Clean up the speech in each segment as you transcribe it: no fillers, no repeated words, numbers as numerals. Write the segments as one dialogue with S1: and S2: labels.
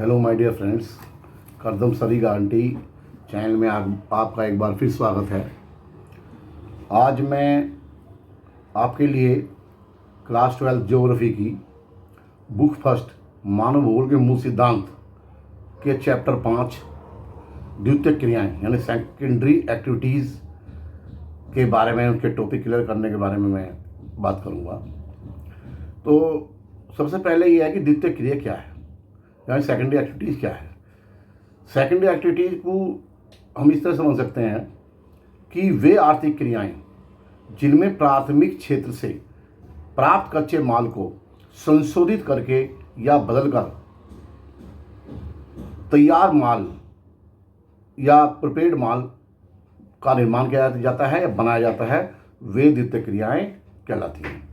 S1: Hello my dear friends, करदम सरी guarantee channel में आपका एक बार फिर स्वागत है। आज मैं आपके लिए क्लास 12 ज्योग्राफी की बुक फर्स्ट मानव भूगोल के मूल सिद्धांत के चैप्टर 5 द्वितीयक क्रियाएं यानी सेकेंडरी एक्टिविटीज़ के बारे में, उनके टॉपिक क्लियर करने के बारे में मैं बात करूंगा। तो सबसे पहले ये है कि द्वितीयक क्रिया क्या है, यानी सेकेंडरी एक्टिविटीज़ क्या है। सेकेंडरी एक्टिविटीज़ को हम इस तरह समझ सकते हैं कि वे आर्थिक क्रियाएं जिनमें प्राथमिक क्षेत्र से प्राप्त कच्चे माल को संशोधित करके या बदलकर तैयार माल या प्रिपेयर्ड माल का निर्माण किया जाता है या बनाया जाता है, वे द्वितीयक क्रियाएं कहलाती हैं।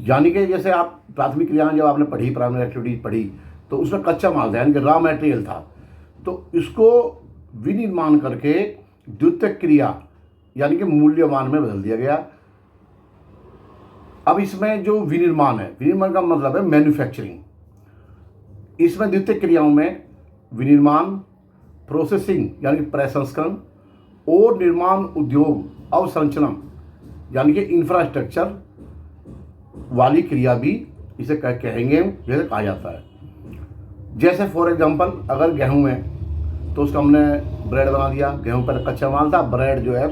S1: यानी कि जैसे आप प्राथमिक क्रियाएं जब आपने पढ़ी, प्राइमरी एक्टिविटीज पढ़ी, तो उसमें कच्चा माल था यानी कि रॉ मटेरियल था, तो इसको विनिर्माण करके द्वितीयक क्रिया यानी कि मूल्यवान में बदल दिया गया। अब इसमें जो विनिर्माण है, विनिर्माण का मतलब है मैन्युफैक्चरिंग। इसमें द्वितीयक क्रियाओं में विनिर्माण, प्रोसेसिंग यानी कि प्रसंस्करण और निर्माण उद्योग अवसंरचना यानी कि इंफ्रास्ट्रक्चर वाली क्रिया भी इसे कहेंगे, जैसे कहा जाता है। जैसे फॉर एग्जांपल अगर गेहूं है तो उसका हमने ब्रेड बना दिया। गेहूं पर कच्चा माल था, ब्रेड जो है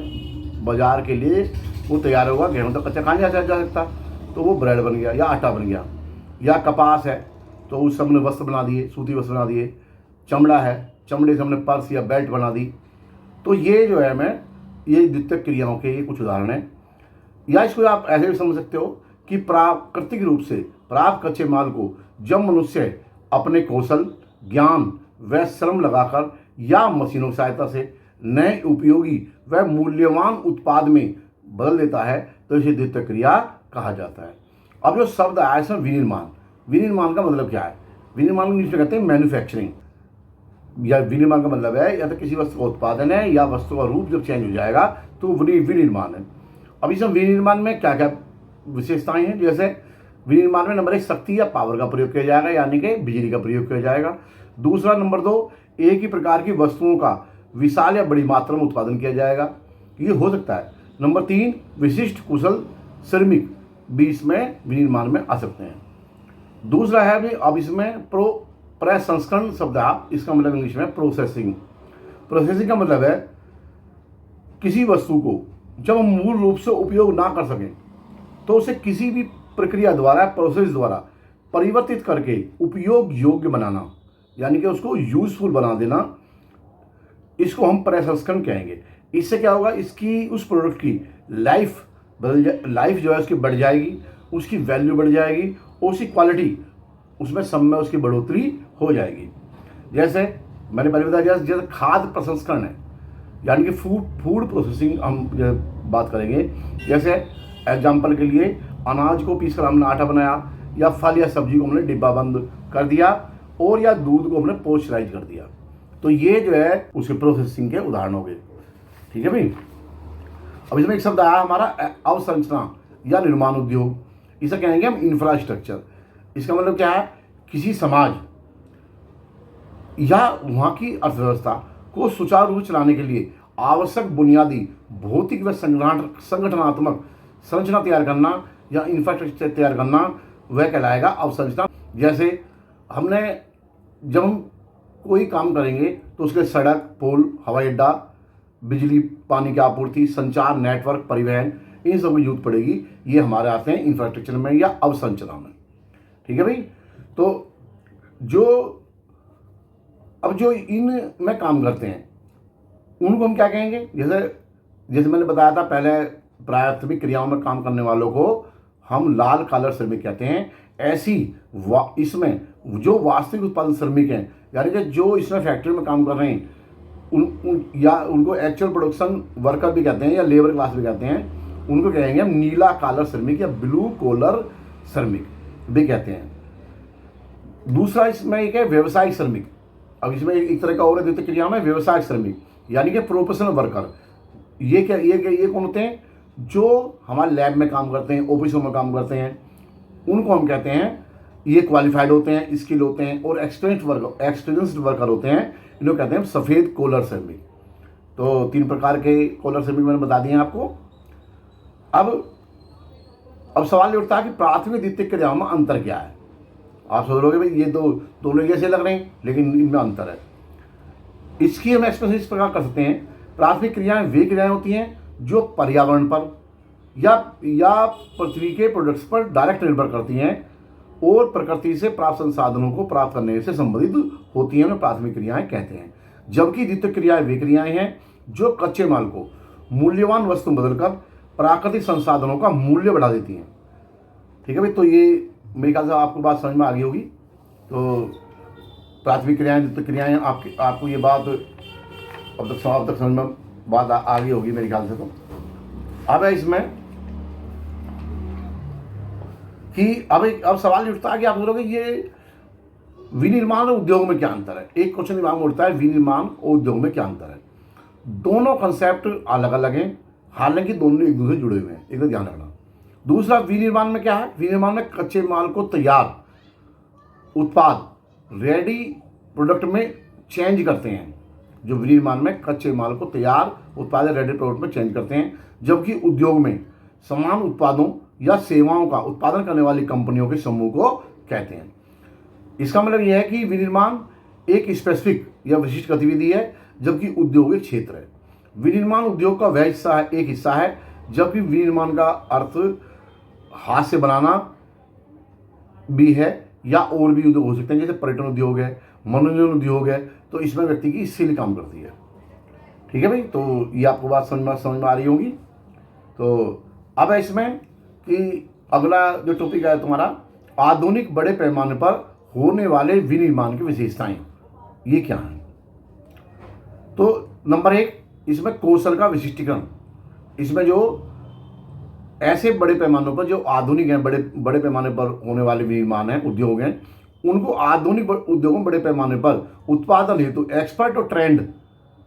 S1: बाजार के लिए वो तैयार होगा। गेहूं तो कच्चा कहाँ जा सकता, तो वो ब्रेड बन गया या आटा बन गया। या कपास है तो उस हमने वस्त्र बना दिए, सूती वस्त्र बना दिए। चमड़ा है, चमड़े से हमने पर्स या बेल्ट बना दी। तो ये जो है ये द्वितीयक क्रियाओं के ये कुछ उदाहरण हैं। या इसको आप ऐसे भी समझ सकते हो कि प्राकृतिक रूप से प्राप्त कच्चे माल को जब मनुष्य अपने कौशल, ज्ञान व श्रम लगाकर या मशीनों की सहायता से नए उपयोगी व मूल्यवान उत्पाद में बदल देता है, तो इसे द्वितीयक क्रिया कहा जाता है। अब जो शब्द आया इसमें विनिर्माण, विनिर्माण का मतलब क्या है? विनिर्माण को इंग्लिश में कहते हैं मैन्युफैक्चरिंग। या विनिर्माण का मतलब है या तो किसी वस्तु का उत्पादन है या वस्तु का रूप जब चेंज हो जाएगा तो विनिर्माण है। अब इस विनिर्माण में क्या क्या विशेषताएं हैं? जैसे विनिर्माण में नंबर 1 शक्ति या पावर का प्रयोग किया जाएगा, यानी कि बिजली का प्रयोग किया जाएगा। दूसरा नंबर 2 एक ही प्रकार की वस्तुओं का विशाल या बड़ी मात्रा में उत्पादन किया जाएगा, ये हो सकता है। नंबर 3 विशिष्ट कुशल श्रमिक भी इसमें विनिर्माण में आ सकते हैं। दूसरा है भी अब इसमें प्रसंस्करण शब्द है, इसका मतलब इंग्लिश में प्रोसेसिंग। प्रोसेसिंग का मतलब है किसी वस्तु को जब हम मूल रूप से उपयोग ना कर सकें तो उसे किसी भी प्रक्रिया द्वारा, प्रोसेस द्वारा परिवर्तित करके उपयोग योग्य बनाना, यानी कि उसको यूजफुल बना देना, इसको हम प्रसंस्करण कहेंगे। इससे क्या होगा, इसकी उस प्रोडक्ट की लाइफ जो है उसकी बढ़ जाएगी, उसकी वैल्यू बढ़ जाएगी और उसकी क्वालिटी, उसमें सब में उसकी बढ़ोतरी हो जाएगी। जैसे मैंने पहले बताया, जैसे खाद्य प्रसंस्करण है, यानी कि फूड प्रोसेसिंग हम बात करेंगे। जैसे एग्जाम्पल के लिए अनाज को पीसकर हमने आटा बनाया, या फल या सब्जी को हमने डिब्बा बंद कर दिया, और या दूध को हमने पोस्चराइज कर दिया। तो ये जो है उसके प्रोसेसिंग के उदाहरण हो गए। ठीक है भाई। अब इसमें एक शब्द आया हमारा अवसंरचना या निर्माण उद्योग, इसे कहेंगे हम इंफ्रास्ट्रक्चर। इसका मतलब क्या है, किसी समाज या वहाँ की अर्थव्यवस्था को सुचारू रूप से चलाने के लिए आवश्यक बुनियादी भौतिक व संगठनात्मक संरचना तैयार करना या इंफ्रास्ट्रक्चर तैयार करना, वह कहलाएगा अवसंरचना। जैसे हमने जब हम कोई काम करेंगे तो उसके सड़क, पुल, हवाई अड्डा, बिजली, पानी की आपूर्ति, संचार, नेटवर्क, परिवहन, इन सब की जरूरत पड़ेगी। ये हमारे आते हैं इंफ्रास्ट्रक्चर में या अवसंरचना में। ठीक है भाई। तो जो इन में काम करते हैं उनको हम क्या कहेंगे? जैसे मैंने बताया था पहले, प्राथमिक क्रियाओं में काम करने वालों को हम लाल कॉलर श्रमिक कहते हैं। ऐसी इसमें जो वास्तविक उत्पादन श्रमिक हैं, यानी कि जो इसमें फैक्ट्री में काम कर रहे हैं, उनको एक्चुअल प्रोडक्शन वर्कर भी कहते हैं या लेबर क्लास भी कहते हैं, उनको कहेंगे हम नीला कॉलर श्रमिक या ब्लू कॉलर श्रमिक भी कहते हैं। दूसरा इसमें एक है व्यवसायिक श्रमिक। अब इसमें एक तरह का और द्वितीयक क्रिया में व्यवसायिक श्रमिक यानी कि प्रोफेशनल वर्कर। ये कौन होते हैं? जो हमारे लैब में काम करते हैं, ऑफिसों में काम करते हैं, उनको हम कहते हैं ये क्वालिफाइड होते हैं, स्किल होते हैं और एक्सपीरियंस्ड वर्कर होते हैं। इन्हें कहते हैं सफ़ेद कॉलर श्रमिक। तो 3 प्रकार के कॉलर श्रमिक मैंने बता दिए हैं आपको। अब सवाल ये उठता है कि प्राथमिक द्वितीयक क्रियाओं में अंतर क्या है। आप सोच रहे भाई ये तो दोनों जैसे लग रहे हैं, लेकिन इनमें अंतर है। इसकी हम एक्सप्रेशन इस प्रकार कर सकते हैं, प्राथमिक क्रियाएं वे क्रियाएं होती हैं जो पर्यावरण पर या पृथ्वी के प्रोडक्ट्स पर डायरेक्ट निर्भर करती हैं और प्रकृति से प्राप्त संसाधनों को प्राप्त करने से संबंधित होती हैं, उन्हें प्राथमिक क्रियाएं कहते हैं। जबकि द्वितीयक क्रियाएं वे क्रियाएं हैं जो कच्चे माल को मूल्यवान वस्तु में बदलकर प्राकृतिक संसाधनों का मूल्य बढ़ा देती हैं। ठीक है भाई, तो ये मेरे ख्याल से आपको बात समझ में आ गई होगी। तो प्राथमिक क्रियाएं द्वितीयक क्रियाएं आपको ये बात अब तक समझ में बात आ गई होगी मेरे ख्याल से। तो अब है इसमें कि अब सवाल उठता है कि आप बोलोगे ये विनिर्माण और उद्योग में क्या अंतर है। एक क्वेश्चन दिमाग में उठता है, विनिर्माण और उद्योग में क्या अंतर है। दोनों कंसेप्ट अलग अलग हैं, हालांकि दोनों एक दूसरे जुड़े हुए हैं, एक ध्यान रखना। दूसरा, विनिर्माण में क्या है, विनिर्माण में कच्चे माल को तैयार उत्पाद रेडी प्रोडक्ट में चेंज करते हैं। जो विनिर्माण में कच्चे माल को तैयार उत्पाद रेडी प्रोडक्ट में चेंज करते हैं, जबकि उद्योग में समान उत्पादों या सेवाओं का उत्पादन करने वाली कंपनियों के समूह को कहते हैं। इसका मतलब यह है कि विनिर्माण एक स्पेसिफिक या विशिष्ट गतिविधि है, जबकि उद्योग एक क्षेत्र है। विनिर्माण उद्योग का वह हिस्सा है, एक हिस्सा है, जबकि विनिर्माण का अर्थ हाथ से बनाना भी है या और भी उद्योग हो सकते हैं, जैसे पर्यटन उद्योग है, मनोरंजन उद्योग है। तो इसमें व्यक्ति की स्किल काम करती है। ठीक है भाई, तो ये आपको बात समझ में आ रही होगी। तो अब है इसमें कि अगला जो टॉपिक है तुम्हारा, आधुनिक बड़े पैमाने पर होने वाले विनिर्माण की विशेषताएं, ये क्या है। तो नंबर 1, इसमें कौशल का विशिष्टीकरण। इसमें जो ऐसे बड़े पैमानों पर जो आधुनिक हैं, बड़े पैमाने पर होने वाले विनिर्माण हैं, उद्योग हैं, उनको आधुनिक उद्योगों बड़े पैमाने पर उत्पादन हेतु एक्सपर्ट और ट्रेंड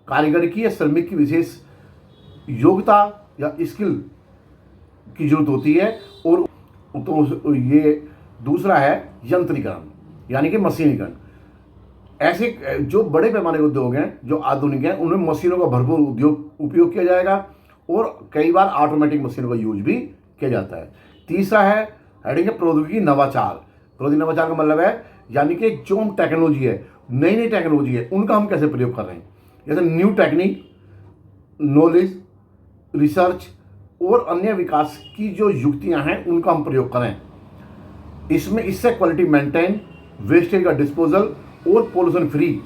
S1: कारीगरी या श्रमिक की विशेष योग्यता या स्किल की जरूरत होती है। और तो ये दूसरा है यंत्रीकरण, यानी कि मशीनीकरण। ऐसे जो बड़े पैमाने के उद्योग हैं, जो आधुनिक हैं, उनमें मशीनों का भरपूर उपयोग किया जाएगा और कई बार ऑटोमेटिक मशीनों का यूज भी किया जाता है। तीसरा है हेडिंग है प्रौद्योगिकी नवाचार। प्रौद्योगिकी नवाचार का मतलब है यानी कि जो हम टेक्नोलॉजी है, नई टेक्नोलॉजी है, उनका हम कैसे प्रयोग कर रहे हैं। जैसे न्यू टेक्निक, नॉलेज, रिसर्च और अन्य विकास की जो युक्तियां हैं, उनका हम प्रयोग करें। इससे क्वालिटी मेंटेन, वेस्टेज का डिस्पोजल और पोल्यूशन फ्री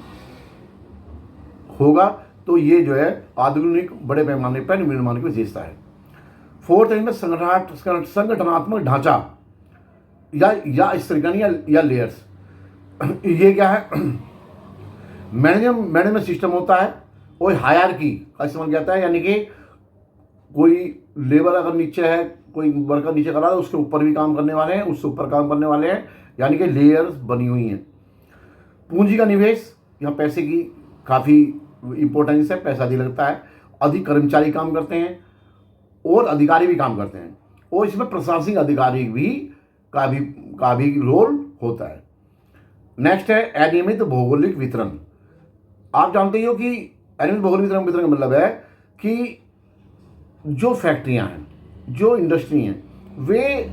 S1: होगा। तो ये जो है आधुनिक बड़े पैमाने पर विनिर्माण की विशेषता है। 4th है इसमें संगठनात्मक ढांचा या स्तरीकरण या लेयर्स। ये क्या है, मैनेजमेंट सिस्टम होता है और हायरार्की का इस्तेमाल किया जाता है। यानी कि कोई लेबर अगर नीचे है, कोई वर्कर नीचे कर रहा है, उसके ऊपर भी काम करने वाले हैं, उससे ऊपर काम करने वाले हैं, यानी कि लेयर्स बनी हुई हैं। पूंजी का निवेश, यहाँ पैसे की काफ़ी इंपॉर्टेंस है, पैसा भी लगता है। अधिक कर्मचारी काम करते हैं और अधिकारी भी काम करते हैं, और इसमें प्रशासनिक अधिकारी का भी रोल होता है। नेक्स्ट है अनियमित भौगोलिक वितरण। आप जानते ही हो कि अनियमित भौगोलिक वितरण का मतलब है कि जो फैक्ट्रियां हैं, जो इंडस्ट्री हैं, वे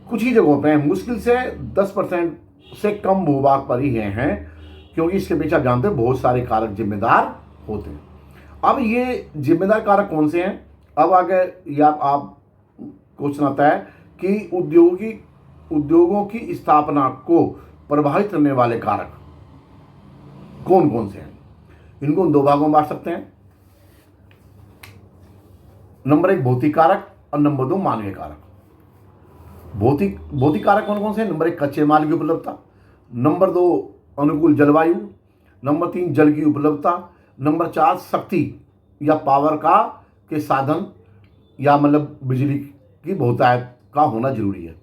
S1: कुछ ही जगहों पे हैं, मुश्किल से 10% से कम भूभाग पर ही हैं, क्योंकि इसके पीछे आप जानते हैं बहुत सारे कारक जिम्मेदार होते हैं। अब ये जिम्मेदार कारक कौन से हैं, अब आगे या आप क्वेश्चन आता है कि उद्योगों की स्थापना को प्रभावित करने वाले कारक कौन कौन से हैं। इनको 2 भागों में बांट सकते हैं। नंबर 1 भौतिक कारक और नंबर 2 मानवीय कारक। भौतिक कारक कौन कौन से हैं। नंबर 1 कच्चे माल की उपलब्धता, नंबर 2 अनुकूल जलवायु, नंबर 3 जल की उपलब्धता, नंबर 4 शक्ति या पावर के साधन या मतलब बिजली की बहुतायत का होना जरूरी है,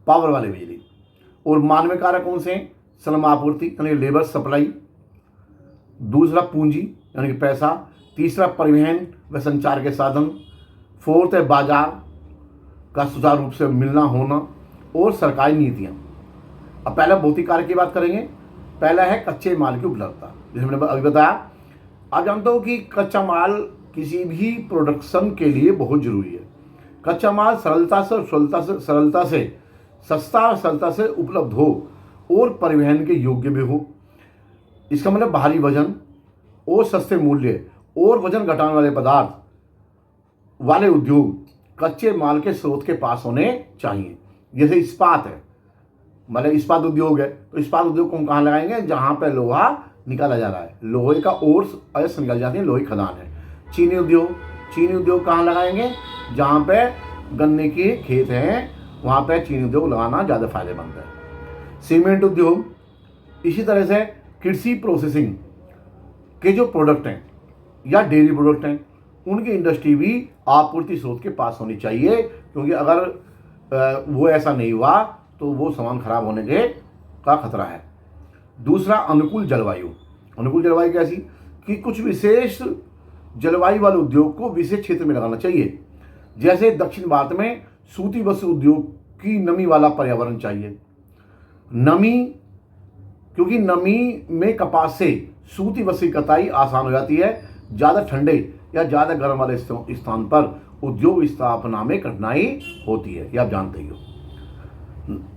S1: पावर वाले बिजली। और मानवीय कारक कौन से हैं। श्रम आपूर्ति यानी लेबर सप्लाई, दूसरा पूंजी यानी कि पैसा, तीसरा परिवहन व संचार के साधन, 4th है बाजार का सुचारू रूप से मिलना होना, और सरकारी नीतियाँ। अब पहला भौतिक कार्य की बात करेंगे। पहला है कच्चे माल की उपलब्धता, जैसे मैंने अभी बताया। आप जानते हो कि कच्चा माल किसी भी प्रोडक्शन के लिए बहुत जरूरी है। कच्चा माल सरलता से सस्ता और सरलता से उपलब्ध हो और परिवहन के योग्य भी हो। इसका मतलब भारी वजन और सस्ते मूल्य और वजन घटाने वाले पदार्थ वाले उद्योग कच्चे माल के स्रोत के पास होने चाहिए। जैसे इस्पात है, मतलब इस्पात उद्योग है, तो इस्पात उद्योग को हम कहाँ लगाएंगे? जहाँ पे लोहा निकाला जा रहा है, लोहे का ओर्स अयस्क निकल जाती है, लोहे खदान है। चीनी उद्योग कहाँ लगाएंगे? जहाँ पे गन्ने के खेत हैं, वहाँ पे चीनी उद्योग लगाना ज़्यादा फायदेमंद है। सीमेंट उद्योग, इसी तरह से कृषि प्रोसेसिंग के जो प्रोडक्ट हैं या डेयरी प्रोडक्ट हैं, उनकी इंडस्ट्री भी आपूर्ति स्रोत के पास होनी चाहिए, क्योंकि अगर वो ऐसा नहीं हुआ तो वो सामान खराब होने का खतरा है। दूसरा, अनुकूल जलवायु। अनुकूल जलवायु कैसी? कि कुछ विशेष जलवायु वाले उद्योग को विशेष क्षेत्र में लगाना चाहिए। जैसे दक्षिण भारत में सूती वस्त्र उद्योग की नमी वाला पर्यावरण चाहिए। नमी, क्योंकि नमी में कपास से सूती वस्त्र की कताई आसान हो जाती है। ज़्यादा ठंडे या ज़्यादा गर्म वाले स्थान पर उद्योग स्थापना में कठिनाई होती है, ये आप जानते ही हो।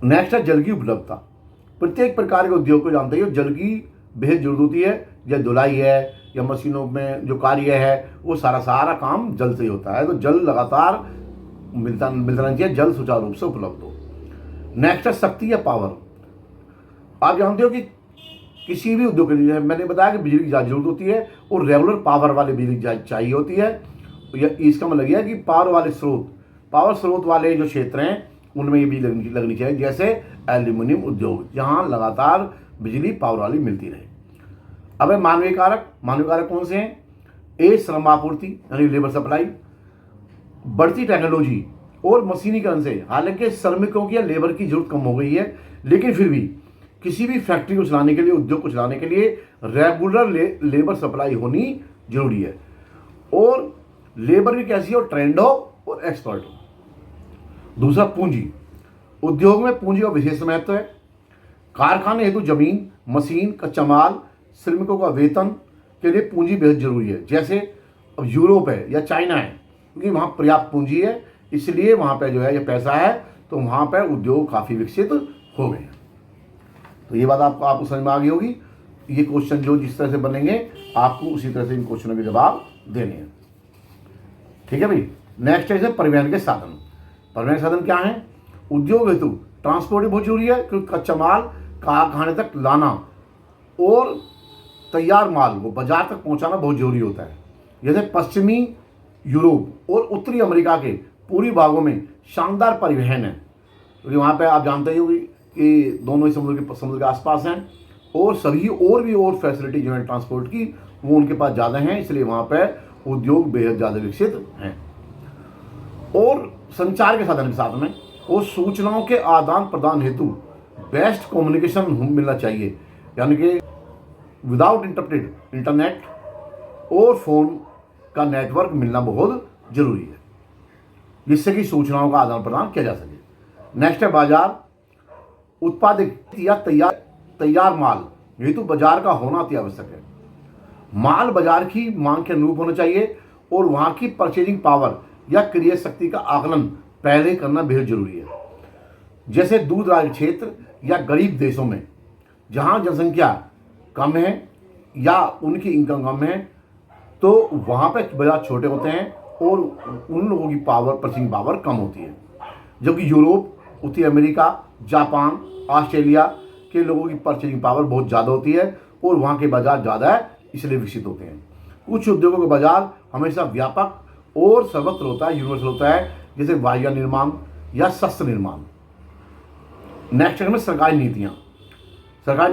S1: नेक्स्ट है जल की उपलब्धता। प्रत्येक प्रकार के उद्योग को जानते ही हो, जल की बेहद जरूरत होती है। या धुलाई है या मशीनों में जो कार्य है, वो सारा काम जल से ही होता है। तो जल लगातार मिलता रहना चाहिए, जल सुचारू रूप से उपलब्ध हो। नेक्स्ट है शक्ति या पावर। आप जानते हो कि किसी भी उद्योग के लिए मैंने बताया कि बिजली की ज़्यादा जरूरत होती है और रेगुलर पावर वाली बिजली चाहिए होती है। इसका मतलब यह है कि पावर स्रोत वाले जो क्षेत्र हैं उनमें ये बिजली लगनी चाहिए। जैसे एल्यूमिनियम उद्योग, जहाँ लगातार बिजली पावर वाली मिलती रहे। अब है मानवीय कारक कौन से हैं? ए, श्रम आपूर्ति यानी लेबर सप्लाई। बढ़ती टेक्नोलॉजी और मशीनीकरण से हालांकि श्रमिकों की या लेबर की जरूरत कम हो गई है, लेकिन फिर भी किसी भी फैक्ट्री को चलाने के लिए, उद्योग को चलाने के लिए रेगुलर लेबर सप्लाई होनी जरूरी है। और लेबर भी कैसी हो? ट्रेंड हो और एक्सपर्ट हो। दूसरा, पूंजी। उद्योग में पूंजी का विशेष महत्व है। कारखाने हेतु जमीन, मशीन, कच्चा माल, श्रमिकों का वेतन के लिए पूंजी बेहद जरूरी है। जैसे अब यूरोप है या चाइना है, क्योंकि वहाँ पर्याप्त पूंजी है, इसलिए वहाँ पे जो है ये पैसा है, तो वहाँ पे उद्योग काफ़ी विकसित हो गए हैं। तो ये बात आपको समझ में आ गई होगी। ये क्वेश्चन जो जिस तरह से बनेंगे आपको उसी तरह से इन क्वेश्चनों के जवाब देने हैं। ठीक है भाई। नेक्स्ट है परिवहन के साधन। परिवहन साधन क्या है? उद्योग हेतु ट्रांसपोर्ट बहुत जरूरी है, क्योंकि कच्चा माल कारखाने तक लाना और तैयार माल को बाजार तक पहुंचाना बहुत जरूरी होता है। जैसे पश्चिमी यूरोप और उत्तरी अमेरिका के पूर्वी भागों में शानदार परिवहन है, क्योंकि वहाँ पे आप जानते ही हो कि दोनों ही समुद्र के आसपास हैं, और सभी और फैसिलिटी जो है ट्रांसपोर्ट की वो उनके पास ज़्यादा हैं, इसलिए वहाँ पे उद्योग बेहद ज़्यादा विकसित हैं। और संचार के साधन के साथ में और सूचनाओं के आदान प्रदान हेतु बेस्ट कम्युनिकेशन मिलना चाहिए, यानी कि विदाउट इंटरनेट और फोन का नेटवर्क मिलना बहुत जरूरी है, जिससे कि सूचनाओं का आदान प्रदान किया जा सके। नेक्स्ट है बाजार। उत्पादित या तैयार माल हेतु बाजार का होना अति आवश्यक है। माल बाजार की मांग के अनुरूप होना चाहिए और वहाँ की परचेजिंग पावर या क्रय शक्ति का आकलन पहले करना बेहद जरूरी है। जैसे दूर दराज क्षेत्र या गरीब देशों में जहाँ जनसंख्या कम है या उनकी इनकम कम है, तो वहाँ पे बाजार छोटे होते हैं और उन लोगों की परचेजिंग पावर कम होती है। जबकि यूरोप, उत्तरी अमेरिका, जापान, ऑस्ट्रेलिया के लोगों की परचेजिंग पावर बहुत ज़्यादा होती है और वहाँ के बाजार ज़्यादा है, इसलिए विकसित होते हैं। कुछ उद्योगों का बाजार हमेशा व्यापक और सर्वत्र होता है, यूनिवर्सल होता है, जैसे वायु निर्माण या शस्त्र निर्माण। नेक्स्ट में सरकारी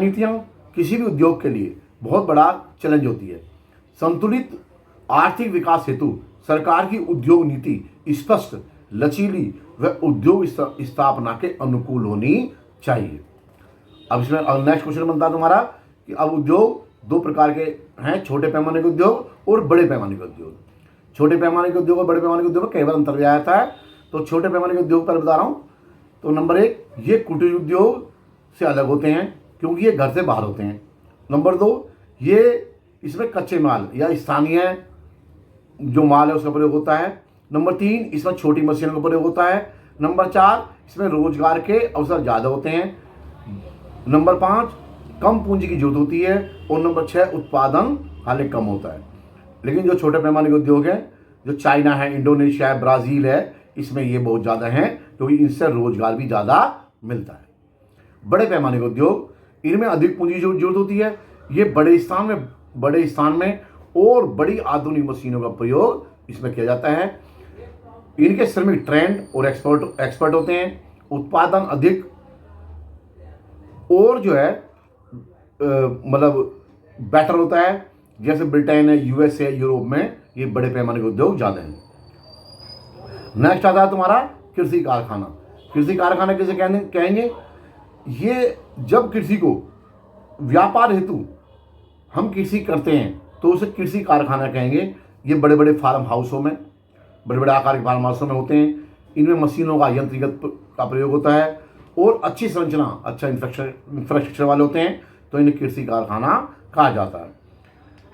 S1: नीतियाँ किसी भी उद्योग के लिए बहुत बड़ा चैलेंज होती है। संतुलित आर्थिक विकास हेतु सरकार की उद्योग नीति स्पष्ट, लचीली व उद्योग स्थापना के अनुकूल होनी चाहिए। अब इसमें नेक्स्ट क्वेश्चन बनता है तुम्हारा कि अब उद्योग दो प्रकार के हैं, छोटे पैमाने के उद्योग और बड़े पैमाने के उद्योग। छोटे पैमाने के उद्योग और बड़े पैमाने के उद्योग में कई बार अंतर भी आता है। तो छोटे पैमाने के उद्योग पर बता रहा हूँ। तो नंबर 1, ये कुटीर उद्योग से अलग होते हैं क्योंकि ये घर से बाहर होते हैं। नंबर 2, ये इसमें कच्चे माल या स्थानीय जो माल है उसका प्रयोग होता है। नंबर 3, इसमें छोटी मशीनों का प्रयोग होता है। नंबर 4, इसमें रोजगार के अवसर ज़्यादा होते हैं। नंबर 5, कम पूंजी की जरूरत होती है। और नंबर 6, उत्पादन हालांकि कम होता है। लेकिन जो छोटे पैमाने के उद्योग हैं, जो चाइना है, इंडोनेशिया है, ब्राज़ील है, इसमें ये बहुत ज़्यादा हैं क्योंकि इनसे रोजगार भी ज़्यादा मिलता है। बड़े पैमाने के उद्योग, इनमें अधिक पूंजी की जरूरत होती है। ये बड़े स्थान में और बड़ी आधुनिक मशीनों का प्रयोग इसमें किया जाता है। इनके श्रमिक ट्रेंड और एक्सपर्ट होते हैं। उत्पादन अधिक और जो है मतलब बेटर होता है। जैसे ब्रिटेन है, यूएसए, यूरोप में ये बड़े पैमाने के उद्योग ज़्यादा हैं। नेक्स्ट आता है तुम्हारा कृषि कारखाना। कृषि कारखाना किसे कहेंगे? ये जब कृषि को व्यापार हेतु हम कृषि करते हैं तो उसे कृषि कारखाना कहेंगे। ये बड़े बड़े फार्म हाउसों में, बड़े बड़े आकार के फार्म हाउसों में होते हैं। इनमें मशीनों का, यंत्रीगत का प्रयोग होता है और अच्छी संरचना, अच्छा इंफ्रास्ट्रक्चर वाले होते हैं, तो इन्हें कृषि कारखाना कहा जाता है।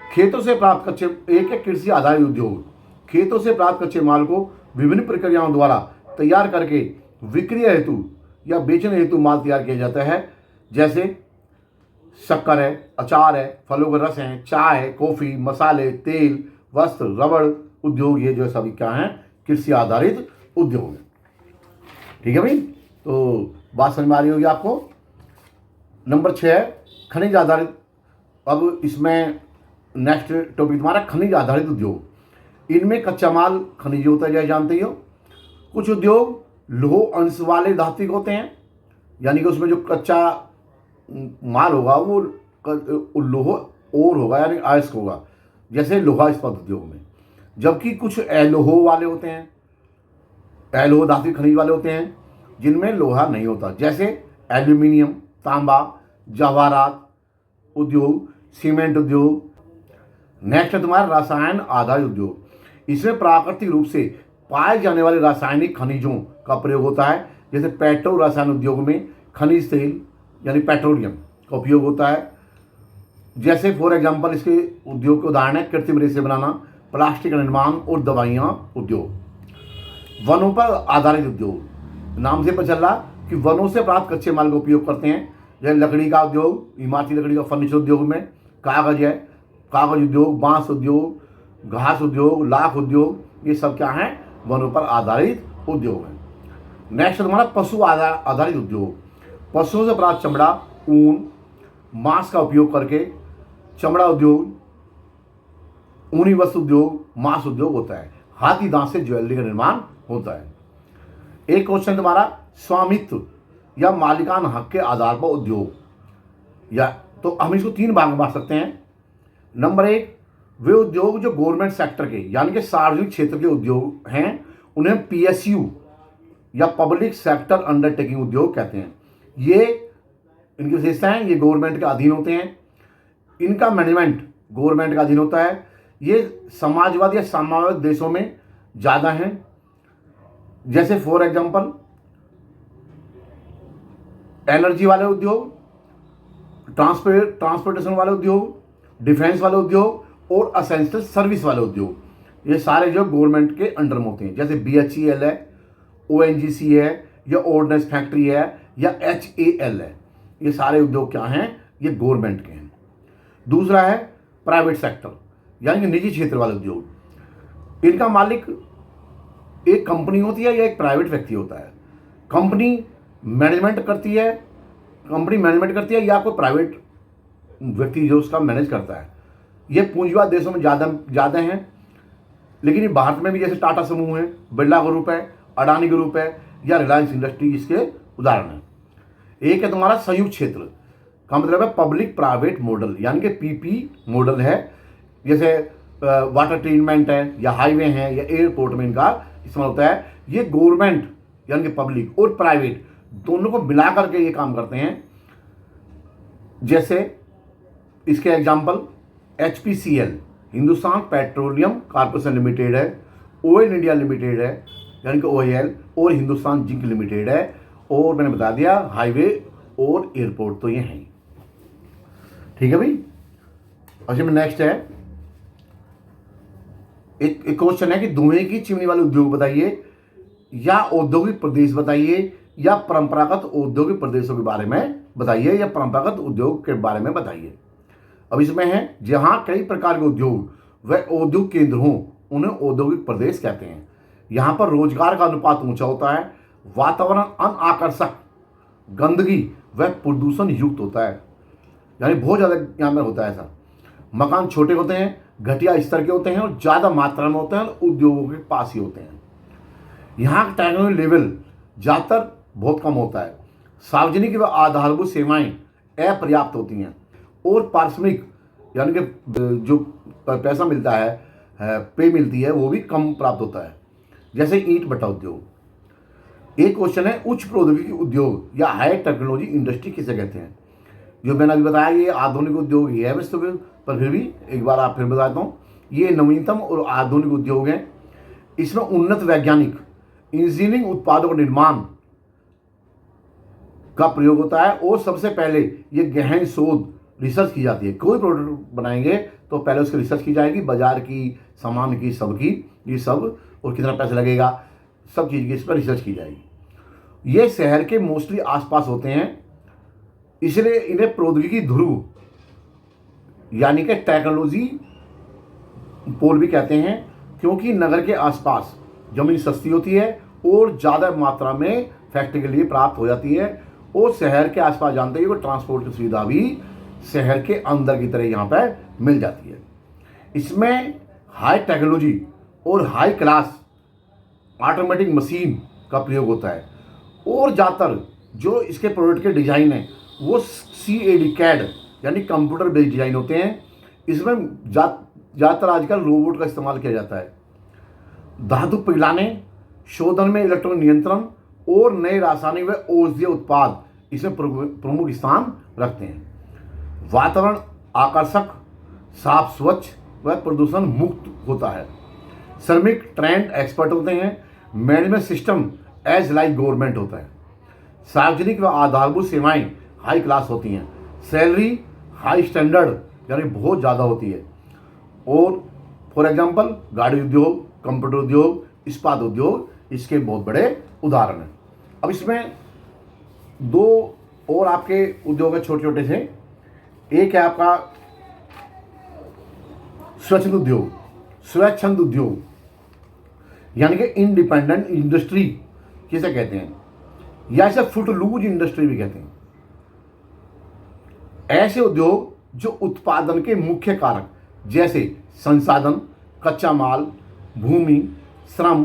S1: खेतों से प्राप्त कच्चे, एक है कृषि आधारित उद्योग। खेतों से प्राप्त कच्चे माल को विभिन्न प्रक्रियाओं द्वारा तैयार करके विक्रय हेतु या बेचने हेतु माल तैयार किया जाता है। जैसे शक्कर है, अचार है, फलों के रस हैं, चाय है, कॉफ़ी, मसाले, तेल, वस्त्र, रबड़ उद्योग, ये जो सभी क्या हैं? कृषि आधारित उद्योग है। ठीक है भाई, तो बात समझ में आ रही होगी आपको। नंबर 6, खनिज आधारित। अब इसमें नेक्स्ट टॉपिक तुम्हारा खनिज आधारित उद्योग। इनमें कच्चा माल खनिज होता है, जैसे जानते ही हो। कुछ उद्योग लौह अंश वाले धात्विक होते हैं, यानी कि उसमें जो कच्चा माल होगा वो लोह और होगा, यानी अयस्क होगा, जैसे लोहा इस्पात उद्योग में। जबकि कुछ अलोह वाले होते हैं, अलोह धात्विक खनिज वाले होते हैं जिनमें लोहा नहीं होता, जैसे एल्यूमिनियम, तांबा, जवाहरात उद्योग, सीमेंट उद्योग। नेक्स्ट है तुम्हारा रसायन आधारित उद्योग। इसमें प्राकृतिक रूप से पाए जाने वाले रासायनिक खनिजों का प्रयोग होता है। जैसे पेट्रो रसायन उद्योग में खनिज तेल यानी पेट्रोलियम का उपयोग होता है। जैसे फॉर एग्जांपल इसके उद्योग के उदाहरण है कृत्रिम रेशे बनाना, प्लास्टिक का निर्माण और दवाइयाँ उद्योग। वनों पर आधारित उद्योग, नाम से पता चल रहा कि वनों से प्राप्त कच्चे माल का उपयोग करते हैं। जैसे लकड़ी का उद्योग, इमारती लकड़ी का फर्नीचर उद्योग में, कागज है, कागज उद्योग, बांस उद्योग, घास उद्योग, लाख उद्योग, ये सब क्या हैं? वनों पर आधारित उद्योग है। नेक्स्ट तुम्हारा पशु आधारित उद्योग। पशुओं से प्राप्त चमड़ा, ऊन, मांस का उपयोग करके चमड़ा उद्योग, ऊनी वस्त्र उद्योग, मांस उद्योग होता है। हाथी दांत से ज्वेलरी का निर्माण होता है। एक क्वेश्चन तुम्हारा स्वामित्व या मालिकाना हक के आधार पर उद्योग, या तो हम इसको 3 भाग में बांट सकते हैं। नंबर 1, वे उद्योग जो गवर्नमेंट सेक्टर के यानी कि सार्वजनिक क्षेत्र के उद्योग हैं, उन्हें पीएसयू या पब्लिक सेक्टर अंडरटेकिंग उद्योग कहते हैं। ये इनकी विशेषताएं, ये गवर्नमेंट के अधीन होते हैं, इनका मैनेजमेंट गवर्नमेंट का अधीन होता है। ये समाजवादी या साम्यवादी देशों में ज़्यादा हैं। जैसे फॉर एग्जांपल एनर्जी वाले उद्योग, ट्रांसपोर्टेशन वाले उद्योग, डिफेंस वाले उद्योग और असेंशियल सर्विस वाले उद्योग, ये सारे जो गवर्नमेंट के अंडर में होते हैं। जैसे BHEL है, ONGC है, या ऑर्डिनेंस फैक्ट्री है, या HAL है, ये सारे उद्योग क्या हैं? ये गवर्नमेंट के हैं। दूसरा है प्राइवेट सेक्टर यानी कि निजी क्षेत्र वाले उद्योग। इनका मालिक एक कंपनी होती है या एक प्राइवेट व्यक्ति होता है। कंपनी मैनेजमेंट करती है या कोई प्राइवेट व्यक्ति जो उसका मैनेज करता है। ये पूंजीवाद देशों में ज़्यादा हैं, लेकिन ये भारत में भी जैसे टाटा समूह है, बिरला ग्रुप है, अडानी ग्रुप है, या रिलायंस इंडस्ट्री इसके उदाहरण हैं। एक है तुम्हारा संयुक्त क्षेत्र का मतलब है पब्लिक प्राइवेट मॉडल यानी कि PP मॉडल है। जैसे वाटर ट्रीटमेंट है, या हाईवे हैं, या एयरपोर्ट में इनका इस्तेमाल होता है। ये गवर्नमेंट यानी कि पब्लिक और प्राइवेट दोनों को मिला करके ये काम करते हैं। जैसे इसके example HPCL Hindustan petroleum corporation limited है, ऑयल इंडिया लिमिटेड है यानी कि OIL, और हिंदुस्तान जिंक लिमिटेड है। और मैंने बता दिया हाईवे और एयरपोर्ट तो ये हैं ही। ठीक है भाई। अच्छा में नेक्स्ट है, एक क्वेश्चन है कि धुएं की चिमनी वाले उद्योग बताइए, या औद्योगिक प्रदेश बताइए, या परंपरागत औद्योगिक प्रदेशों के बारे में बताइए, या परंपरागत उद्योग के बारे में बताइए। अब इसमें है जहां कई प्रकार के उद्योग व औद्योगिक केंद्र हों उन्हें औद्योगिक प्रदेश कहते हैं। यहां पर रोजगार का अनुपात ऊंचा होता है, वातावरण अनाकर्षक, गंदगी व प्रदूषण युक्त होता है, यानी बहुत ज़्यादा यहाँ में होता है ऐसा। मकान छोटे होते हैं, घटिया स्तर के होते हैं और ज़्यादा मात्रा में होते हैं और उद्योगों के पास ही होते हैं। यहाँ का टेक्नोलॉजी लेवल ज़्यादातर बहुत कम होता है। सार्वजनिक व आधारभूत सेवाएं अपर्याप्त होती हैं और पारिश्रमिक यानी कि जो पैसा मिलता है, पे मिलती है, वो भी कम प्राप्त होता है, जैसे ईंट भट्टा उद्योग। एक क्वेश्चन है, उच्च प्रौद्योगिकी उद्योग या हाई टेक्नोलॉजी इंडस्ट्री किसे कहते हैं। जो मैंने अभी बताया ये आधुनिक उद्योग ही है वैसे तो, पर फिर भी एक बार आप फिर बताता हूँ, ये नवीनतम और आधुनिक उद्योग हैं। इसमें उन्नत वैज्ञानिक इंजीनियरिंग उत्पादों का निर्माण का प्रयोग होता है और सबसे पहले ये गहन शोध रिसर्च की जाती है। कोई प्रोडक्ट बनाएंगे तो पहले उसकी रिसर्च की जाएगी, बाजार की, सामान की, सबकी, ये सब, और कितना पैसा लगेगा, सब चीज़ की इस पर रिसर्च की जाएगी। ये शहर के मोस्टली आसपास होते हैं, इसलिए इन्हें प्रौद्योगिकी ध्रुव यानी कि टेक्नोलॉजी पोल भी कहते हैं, क्योंकि नगर के आसपास जमीन सस्ती होती है और ज़्यादा मात्रा में फैक्ट्री के लिए प्राप्त हो जाती है, और शहर के आसपास जानते हैं कि ट्रांसपोर्ट की सुविधा भी शहर के अंदर की तरह यहाँ पर मिल जाती है। इसमें हाई टेक्नोलॉजी और हाई क्लास ऑटोमेटिक मशीन का प्रयोग होता है, और ज़्यादातर जो इसके प्रोडक्ट के डिज़ाइन हैं वो CAD CAD यानी कंप्यूटर बेस्ड डिज़ाइन होते हैं। इसमें ज़्यादातर आजकल रोबोट का इस्तेमाल किया जाता है। धातु पिघलाने, शोधन में इलेक्ट्रॉनिक नियंत्रण और नए रासायनिक व औषधीय उत्पाद इसमें प्रमुख स्थान रखते हैं। वातावरण आकर्षक, साफ, स्वच्छ व प्रदूषण मुक्त होता है। श्रमिक ट्रेंड एक्सपर्ट होते हैं। Management system as like government होता है। सार्वजनिक व आधारभूत सेवाएं हाई क्लास होती हैं। सैलरी हाई स्टैंडर्ड यानी बहुत ज़्यादा होती है। और फॉर एग्जांपल गाड़ी उद्योग, कंप्यूटर उद्योग, इस्पात उद्योग इसके बहुत बड़े उदाहरण हैं। अब इसमें दो और आपके उद्योग है छोटे छोटे से। एक है आपका स्वच्छंद उद्योग। स्वच्छंद उद्योग यानी कि इंडिपेंडेंट इंडस्ट्री किसे कहते हैं, या इसे फुटलूज इंडस्ट्री भी कहते हैं। ऐसे उद्योग जो उत्पादन के मुख्य कारक जैसे संसाधन, कच्चा माल, भूमि, श्रम,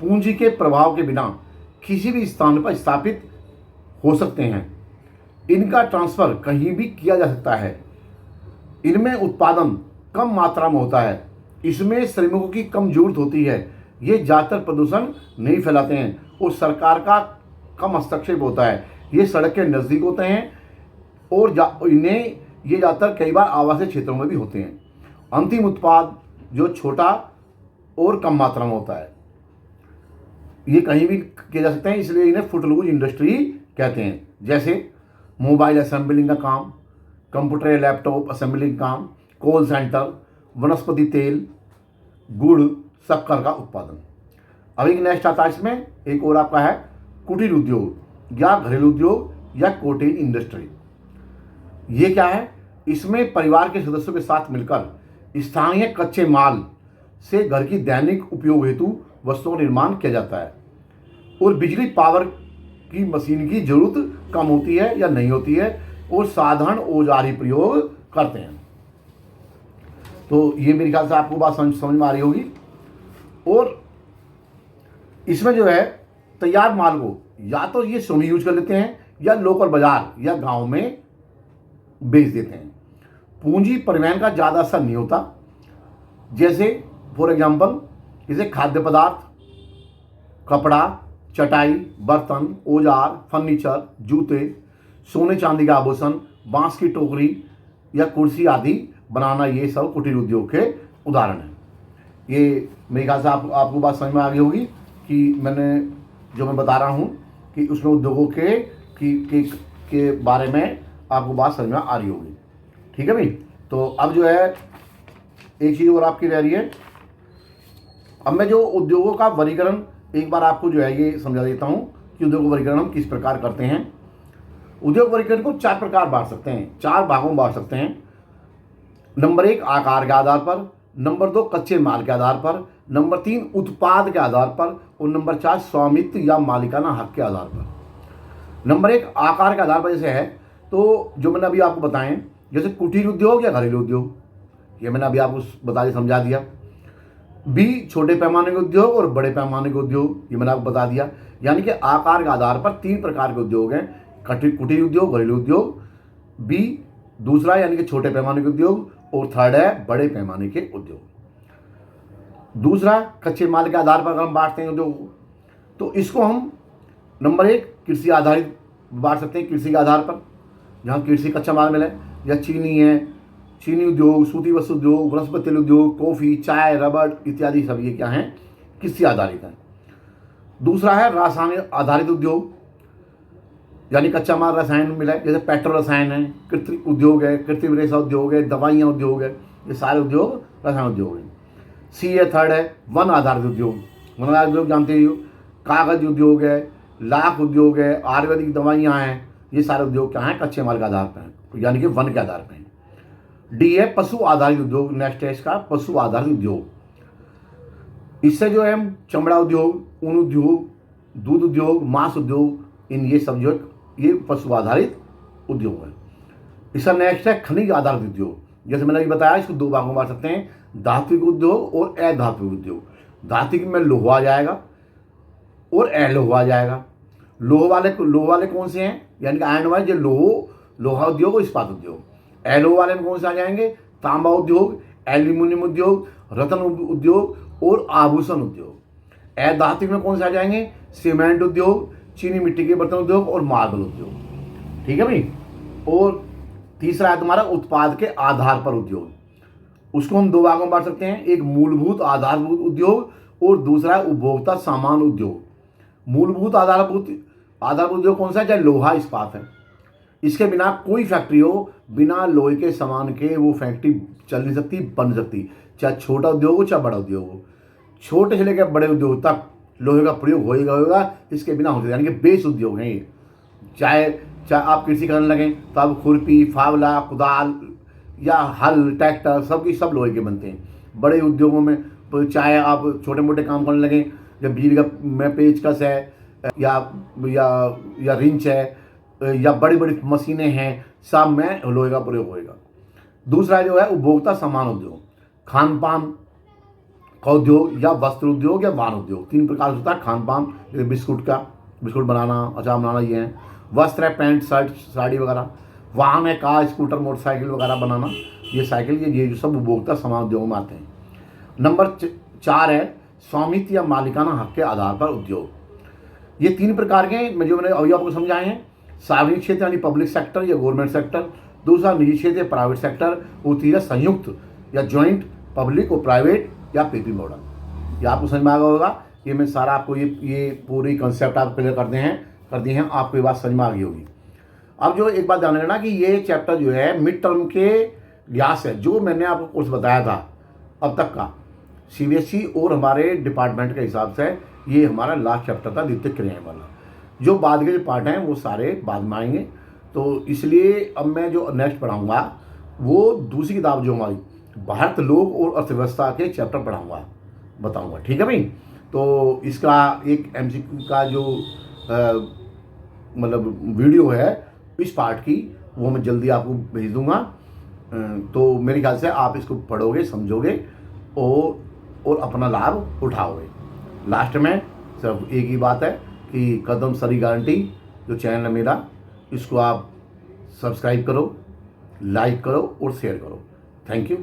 S1: पूंजी के प्रभाव के बिना किसी भी स्थान पर स्थापित हो सकते हैं। इनका ट्रांसफर कहीं भी किया जा सकता है। इनमें उत्पादन कम मात्रा में होता है। इसमें श्रमिकों की कम जरूरत होती है। ये ज़्यादातर प्रदूषण नहीं फैलाते हैं और सरकार का कम हस्तक्षेप होता है। ये सड़क के नज़दीक होते हैं और इन्हें ये ज़्यादातर कई बार आवासीय क्षेत्रों में भी होते हैं। अंतिम उत्पाद जो छोटा और कम मात्रा में होता है, ये कहीं भी किए जा सकते हैं, इसलिए इन्हें फुटलूज इंडस्ट्री कहते हैं। जैसे मोबाइल असेंबलिंग का काम, कंप्यूटर या लैपटॉप असेंबलिंग काम, कॉल सेंटर, वनस्पति तेल, गुड़, शक्कर का उत्पादन। अब एक नेक्स्ट आता है इसमें, एक और आपका है कुटीर उद्योग या घरेलू उद्योग या कॉटेज इंडस्ट्री। ये क्या है, इसमें परिवार के सदस्यों के साथ मिलकर स्थानीय कच्चे माल से घर की दैनिक उपयोग हेतु वस्तुओं का निर्माण किया जाता है और बिजली पावर की मशीन की जरूरत कम होती है या नहीं होती है और साधारण औजार ही प्रयोग करते हैं। तो ये मेरे ख्याल से आपको बात समझ में आ रही होगी। और इसमें जो है तैयार माल को या तो ये स्वयं यूज कर लेते हैं या लोकल बाजार या गांव में बेच देते हैं। पूंजी परिवहन का ज़्यादा असर नहीं होता। जैसे फॉर एग्जांपल जैसे खाद्य पदार्थ, कपड़ा, चटाई, बर्तन, औजार, फर्नीचर, जूते, सोने चांदी का आभूषण, बांस की टोकरी या कुर्सी आदि बनाना, ये सब कुटीर उद्योग के उदाहरण हैं। ये मेरे ख्याल से आपको बात समझ में आ गई होगी कि मैं बता रहा हूँ कि उसमें उद्योगों के के बारे में आपको बात समझ में आ रही होगी। ठीक है भाई। तो अब जो है एक चीज़ और आपकी रह रही है। अब मैं जो उद्योगों का वर्गीकरण एक बार आपको जो है ये समझा देता हूँ कि उद्योग वर्गीकरण हम किस प्रकार करते हैं। उद्योग वर्गीकरण को 4 प्रकार बांट सकते हैं, 4 भागों में बांट सकते हैं। नंबर 1 आकार के आधार पर, नंबर 2 कच्चे माल के आधार पर, नंबर 3 उत्पाद के आधार पर और नंबर 4 स्वामित्व या मालिकाना हक के आधार पर। नंबर 1 आकार के आधार पर जैसे है तो जो मैंने अभी आपको बताएं, जैसे कुटीर उद्योग या घरेलू उद्योग, ये मैंने अभी आपको बता दिया, समझा दिया। बी छोटे पैमाने के उद्योग और बड़े पैमाने के उद्योग, ये मैंने आपको बता दिया। यानी कि आकार के आधार पर 3 प्रकार के उद्योग हैं, कुटीर उद्योग, घरेलू उद्योग। बी दूसरा यानी कि छोटे पैमाने के उद्योग और थर्ड है बड़े पैमाने के उद्योग। दूसरा कच्चे माल के आधार पर अगर हम बांटते हैं उद्योग तो इसको हम नंबर 1 कृषि आधारित बांट सकते हैं, कृषि के आधार पर, जहाँ कृषि कच्चा माल मिले, या चीनी है, चीनी उद्योग, सूती वस्त्र उद्योग, वनस्पति तेल उद्योग, कॉफ़ी, चाय, रबड़ इत्यादि सब ये क्या हैं, कृषि आधारित हैं। दूसरा है रासायनिक आधारित उद्योग, यानी कच्चा माल रसायन मिला है, जैसे पेट्रोल रसायन है, कृत्रिम उद्योग है, कृत्रिम रेशा उद्योग है, दवाइयाँ उद्योग है, ये सारे उद्योग रसायन उद्योग हैं। सी है थर्ड है वन आधारित उद्योग। वन आधारित उद्योग जानते ही हो, कागज उद्योग है, लाख उद्योग है, आयुर्वेदिक दवाइयाँ हैं, ये सारे उद्योग क्या हैं, कच्चे माल के आधार पर हैं, यानी कि वन के आधार पर हैं। डी है पशु आधारित उद्योग, नेक्स्ट है इसका पशु आधारित उद्योग। इससे जो है हम चमड़ा उद्योग, ऊन उद्योग, दूध उद्योग, मांस उद्योग, इन ये सब जो ये पशु आधारित उद्योग है। इसका नेक्स्ट है खनिज आधारित उद्योग। जैसे मैंने अभी बताया इसको 2 भागों में बांट सकते हैं, धात्विक उद्योग और अधात्विक उद्योग। धात्विक में लोहा आ जाएगा और अलोहा आ जाएगा। लोह वाले कौन से हैं, यानी कि आयरन वाले, जो लोहा उद्योग और इस्पात उद्योग। एलो वाले में कौन से आ जाएंगे, तांबा उद्योग, एल्यूमिनियम उद्योग, रत्न उद्योग और आभूषण उद्योग। अधात्विक में कौन से आ जाएंगे, सीमेंट उद्योग, चीनी मिट्टी के बर्तन उद्योग और मार्बल उद्योग। ठीक है भाई। और तीसरा है तुम्हारा उत्पाद के आधार पर उद्योग। उसको हम 2 भागों में बांट सकते हैं, एक मूलभूत आधारभूत उद्योग और दूसरा है उपभोक्ता सामान उद्योग। मूलभूत आधारभूत उद्योग कौन सा है, चाहे लोहा इस्पात है, इसके बिना कोई फैक्ट्री हो, बिना लोहे के सामान के वो फैक्ट्री चल नहीं सकती, बन सकती, चाहे छोटा उद्योग हो चाहे बड़ा उद्योग हो। छोटे से लेकर बड़े उद्योग तक लोहे का प्रयोग होगा, इसके बिना हो सकता, यानी कि बेस उद्योग हैं ये। चाहे आप कृषि करने लगें तो आप खुरपी, फावला, कुदाल या हल, ट्रैक्टर सब लोहे के बनते हैं। बड़े उद्योगों में तो चाहे आप छोटे मोटे काम करने लगें, जब बिजली का में पेचकस है या रिंच है या बड़ी बड़ी मशीनें हैं, सब में लोहे का प्रयोग होएगा। दूसरा जो है उपभोक्ता सामान उद्योग, खान पान का उद्योग या वस्त्र उद्योग या वाहन उद्योग। 3 प्रकार से होता है खान पान, जैसे बिस्कुट बनाना, अचार बनाना, ये है। वस्त्र है पैंट शर्ट साड़ी वगैरह। वाहन है कार, स्कूटर, मोटरसाइकिल वगैरह बनाना, ये साइकिल, ये जो सब उपभोक्ता सामान उद्योग में आते हैं। नंबर 4 है स्वामित्व या मालिकाना हक के आधार पर उद्योग। ये 3 प्रकार के हैं जो मैंने अभी आपको समझाए हैं। सार्वजनिक क्षेत्र यानी पब्लिक सेक्टर या गवर्नमेंट सेक्टर, दूसरा निजी क्षेत्र या प्राइवेट सेक्टर, और तीसरा संयुक्त या ज्वाइंट पब्लिक और प्राइवेट या पीपी मॉडल। ये आपको समझ में आ गया होगा। ये मैं सारा आपको ये पूरी कंसेप्ट आप क्लियर कर दिए हैं, आपको ये बात समझ में आ गई होगी। अब जो एक बात ध्यान रखना कि ये चैप्टर जो है मिड टर्म के लिहाज से जो मैंने आपको कोर्स बताया था अब तक का, सीबीएसई और हमारे डिपार्टमेंट के हिसाब से ये हमारा लास्ट चैप्टर था, द्वितीय क्रियाएं वाला। जो बाद के जो पार्ट हैं वो सारे बाद में आएंगे, तो इसलिए अब मैं जो नेक्स्ट पढ़ाऊँगा वो दूसरी किताब जो हमारी भारत लोक और अर्थव्यवस्था के चैप्टर बताऊँगा। ठीक है भाई। तो इसका एक एमसीक्यू का जो मतलब वीडियो है इस पार्ट की, वो मैं जल्दी आपको भेज दूँगा। तो मेरे ख्याल से आप इसको पढ़ोगे, समझोगे और अपना लाभ उठाओगे। लास्ट में सिर्फ एक ही बात है कि कदम सरी गारंटी जो चैनल है मेरा, इसको आप सब्सक्राइब करो, लाइक करो और शेयर करो। Thank you.